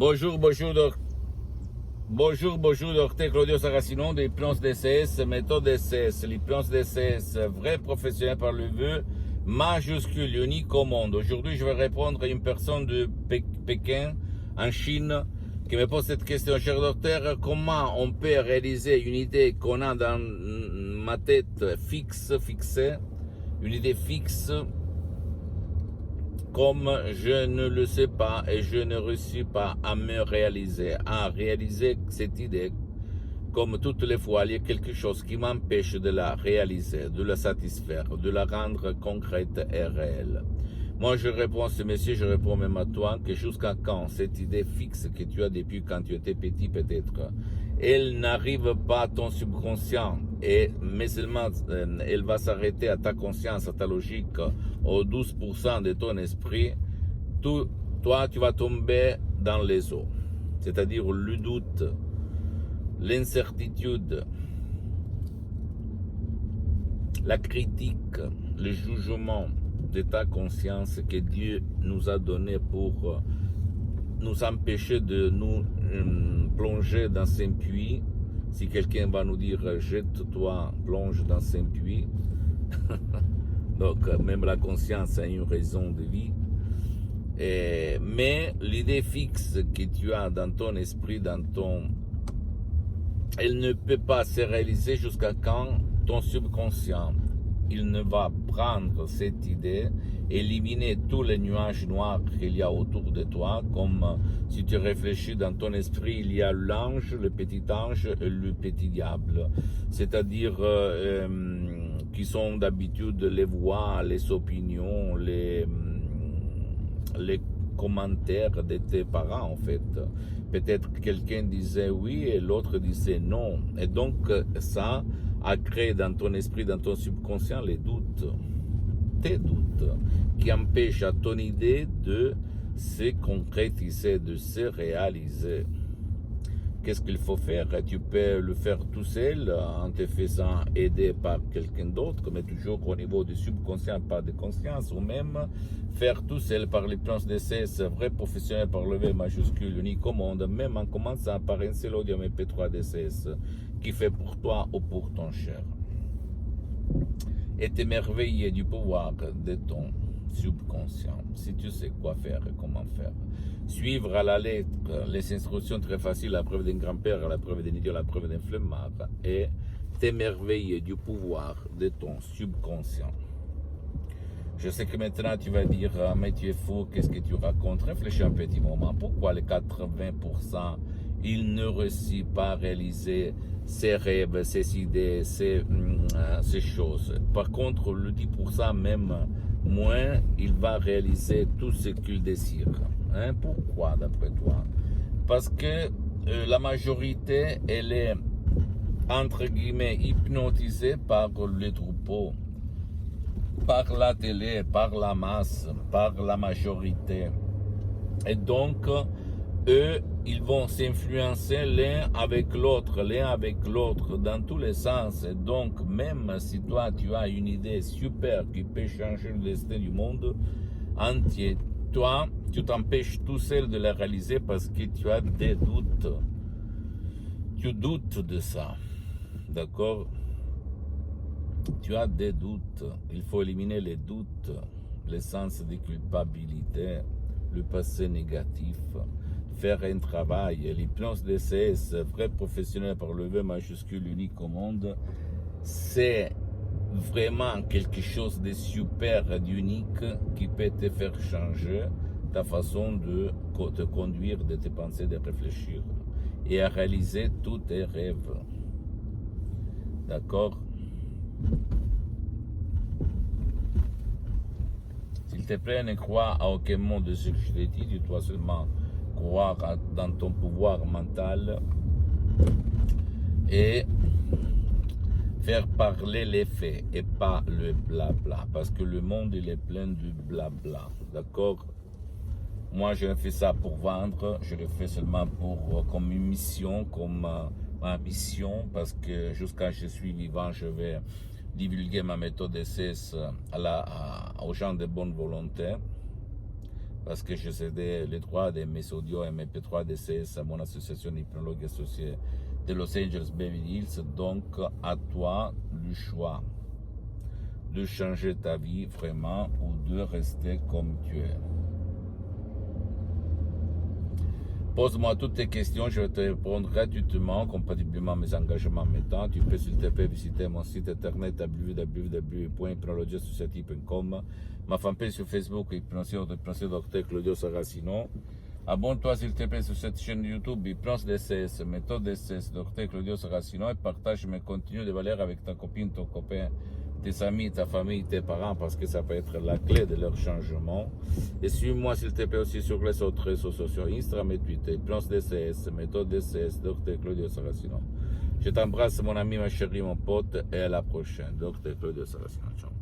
Bonjour, docteur Claudio Saracino de l'hypnose DCS, méthode DCS, l'hypnose DCS, vrai professionnel par le vœu, majuscule, unique au monde. Aujourd'hui, je vais répondre à une personne de Pékin, en Chine, qui me pose cette question. Cher docteur, comment on peut réaliser une idée qu'on a dans ma tête fixée, une idée fixe, comme je ne le sais pas et je ne réussis pas à réaliser cette idée, comme toutes les fois, il y a quelque chose qui m'empêche de la réaliser, de la satisfaire, de la rendre concrète et réelle. Moi, je réponds à ce monsieur, je réponds même à toi, que jusqu'à quand cette idée fixe que tu as depuis quand tu étais petit peut-être, elle n'arrive pas à ton subconscient, mais seulement elle va s'arrêter à ta conscience, à ta logique, aux 12% de ton esprit, toi, tu vas tomber dans les eaux. C'est-à-dire le doute, l'incertitude, la critique, le jugement de ta conscience que Dieu nous a donné pour nous empêcher de nous plonger dans un puits. Si quelqu'un va nous dire jette-toi, plonge dans un puits, donc même la conscience a une raison de vie. Mais l'idée fixe que tu as dans ton esprit, elle ne peut pas se réaliser jusqu'à quand ton subconscient il ne va prendre cette idée, éliminer tous les nuages noirs qu'il y a autour de toi, comme si tu réfléchis dans ton esprit, il y a l'ange, le petit ange et le petit diable, c'est-à-dire qui sont d'habitude les voix, les opinions, les commentaires de tes parents en fait. Peut-être que quelqu'un disait oui et l'autre disait non. Et donc ça a créé dans ton esprit, dans ton subconscient les doutes, tes doutes, qui empêchent à ton idée de se concrétiser, de se réaliser. Qu'est-ce qu'il faut faire? Tu peux le faire tout seul en te faisant aider par quelqu'un d'autre, mais toujours au niveau du subconscient, pas de conscience, ou même faire tout seul par l'hypnose DCS, vrai professionnel par le V majuscule, unique au monde, même en commençant par un seul audio MP3 DCS qui fait pour toi ou pour ton cher. Et t'émerveiller du pouvoir de ton subconscient, si tu sais quoi faire et comment faire. Suivre à la lettre les instructions très faciles, la preuve d'un grand-père, la preuve d'un idiot, la preuve d'un flemmard, et t'émerveiller du pouvoir de ton subconscient. Je sais que maintenant tu vas dire, mais tu es fou, qu'est-ce que tu racontes? Réfléchis un petit moment, pourquoi les 80%, ils ne réussissent pas à réaliser ses rêves, ses idées, ces choses. Par contre, le 10% même moins, il va réaliser tout ce qu'il désire. Hein? Pourquoi d'après toi? Parce que la majorité, elle est entre guillemets hypnotisée par les troupeaux, par la télé, par la masse, par la majorité. Et donc, eux, ils vont s'influencer l'un avec l'autre, dans tous les sens. Et donc, même si toi, tu as une idée super qui peut changer le destin du monde entier, toi, tu t'empêches tout seul de la réaliser parce que tu as des doutes. Tu doutes de ça. D'accord? Tu as des doutes. Il faut éliminer les doutes, le sens de culpabilité, le passé négatif, faire un travail. L'hypnose DCS, vrai professionnel par le V majuscule unique au monde, c'est vraiment quelque chose de super, d'unique qui peut te faire changer ta façon de te conduire, de te penser, de réfléchir et à réaliser tous tes rêves. D'accord? S'il te plaît, ne crois à aucun mot de ce que je t'ai dit, tu dois seulement croire dans ton pouvoir mental et faire parler les faits et pas le blabla, parce que le monde il est plein de blabla, d'accord? Moi je fais ça pour vendre, je le fais seulement comme une mission, comme ma mission, parce que jusqu'à ce que je suis vivant, je vais divulguer ma méthode DCS aux gens de bonne volonté, parce que j'ai cédé les droits de mes audios et MP3 DCS à mon association hypnologue associée de Los Angeles Beverly Hills. Donc, à toi le choix de changer ta vie vraiment ou de rester comme tu es. Pose-moi toutes tes questions, je vais te répondre gratuitement, compatiblement à mes engagements maintenant. Tu peux s'il te plaît visiter mon site internet www.hypnologieassociative.com, ma fanpage sur Facebook, Hypnosio Dr Claudio Saracino. Abonne-toi s'il te plaît sur cette chaîne YouTube, Hypnose DCS, méthode DCS, Dr Claudio Saracino, et partage mes contenus de valeur avec ta copine, ton copain, tes amis, ta famille, tes parents, parce que ça peut être la clé de leur changement. Et suis-moi s'il te plaît aussi sur les autres réseaux sociaux, Instagram et Twitter, Hypnose DCS, méthode DCS, Dr Claudio Saracino. Je t'embrasse mon ami, ma chérie, mon pote, et à la prochaine, Dr Claudio Saracino. Ciao.